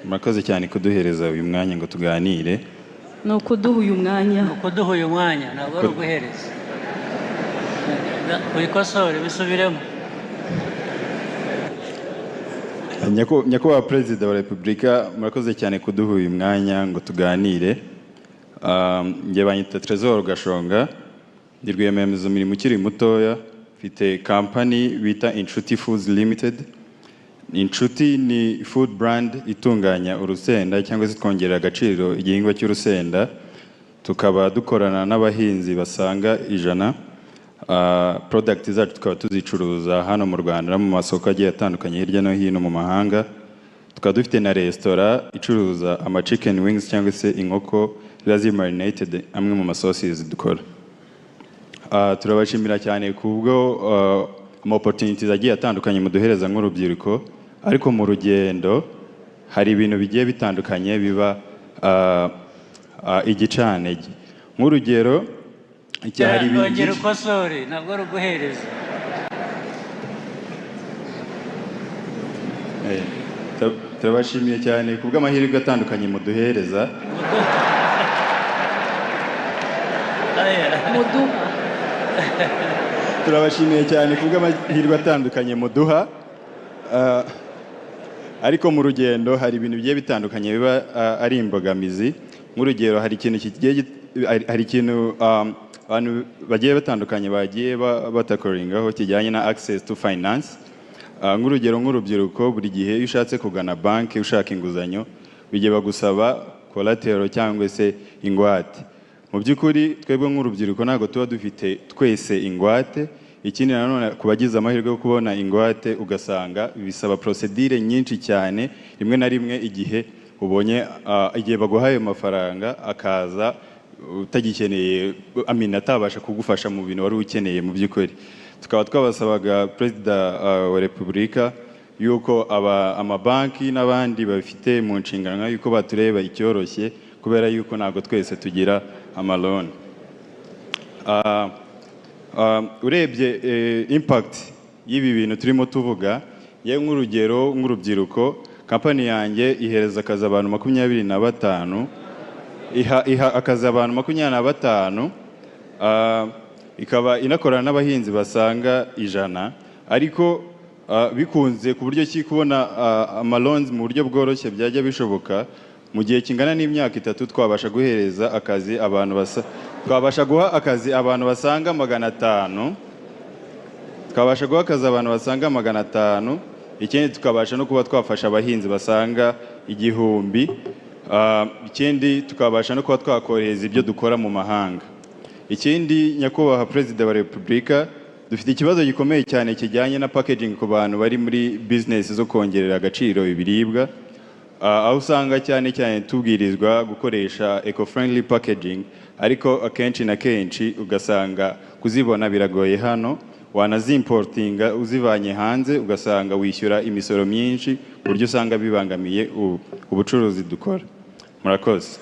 murakoze cyane kuduhereza uyu mwanya ngo tuganire. No kuduha uyu mwanya. Kuduha uyu mwanya ntabwo ari uguhereza. Uyikosore bisubiremo. Nyakubahwa Perezida wa Repubulika, murakoze cyane kuduha uyu mwanya ngo tuganire. Nge banyita Trésor Gashonga, ndi rwiyemezamirimo ukiri mutoya, mfite company bita Inshuti Foods Limited. Inshuti ni food brand itunganya urusenda cyangwa se twongerera agaciro igihingwa cy'urusenda, tukaba dukorana n'abahinzi basaga 100. Product zacu tukaba tuzicuruza hano mu Rwanda no mu masoko agiye atandukanye hirya no hino mu mahanga. Tukaba dufite na restaurant icuruza chicken wings cyangwa se inkoko ziba marinated amwe mu masauces dukora. Turabashimira cyane kubwo opportunities agiye atandukanye muduhereza nk'urubyiruko, ariko mu rugendo hari ibintu bigiye bitandukanye biba igicanege. Nk'urugero hari ibintu ukosore ntabwo ari uguhereza. Turabashimiye cyane kubw'amahirwe atandukanye muduhereza. Turabashimiye cyane kubw'amahirwe atandukanye muduha, ariko mu rugendo hari ibintu bigiye bitandukanye biba ari imbogamizi. Nk'urugero hari ikintu abantu bagiye batandukanye bagiye batakoringaho kijyanye na access to finance. Nk'urugero nk'urubyiruko, buri gihe iyo ushatse kugana banki ushaka inguzanyo bigiye bagusaba collateral cyangwa se ingwate. Mu by'ukuri twebwe nk'urubyiruko ntabwo tuba dufite twese ingwate. Ikindi nanone kubagize amahirwe yo kubona ingwate ugasanga bisaba procedure nyinshi cyane, rimwe na rimwe igihe ubonye igihe baguhaye amafaranga akaza utagikeneye, atabasha kugufasha mu bintu wari ukeneye mu by'ukuri. Tukaba twabasabaga Perezida wa Repubulika yuko amabanki n'abandi bafite mu nshingano yuko batureba icyoroshye, kubera yuko ntabwo twese tugira amalone. Urebye impact y'ibi bintu turimo tuvuga, yewe nk'urugero nk'urubyiruko, kampani yanjye ihereza akazi abantu 25, iha akazi abantu 25, ikaba inakorana n'abahinzi basaga 100, ariko bikunze ku buryo ki kubona amaloans mu buryo bworoshye byajya bishoboka. Mu gihe kingana n'imyaka 3 twabasha guhereza akazi abantu twabasha guha akazi abantu basaga 500, twabasha guha akazi abantu basaga 500. Ikindi tukabasha no kuba twafasha abahinzi basaga 1000. Ikindi tukabasha no kuba twakoreza ibyo dukora mu mahanga. Ikindi, Nyakubahwa Perezida wa Repubulika, dufite ikibazo gikomeye cyane kijyanye na packaging ku bantu bari muri business zo kongerera agaciro ibiribwa, aho usanga cyane tubwirizwa gukoresha eco-friendly packaging, ariko akenshi na kenshi ugasanga kuzibona biragoye hano. Wanazimportinga uzivanye hanze ugasanga wishyura imisoro myinshi, buryo usanga bibangamiye ubucuruzi dukora. Murakoze.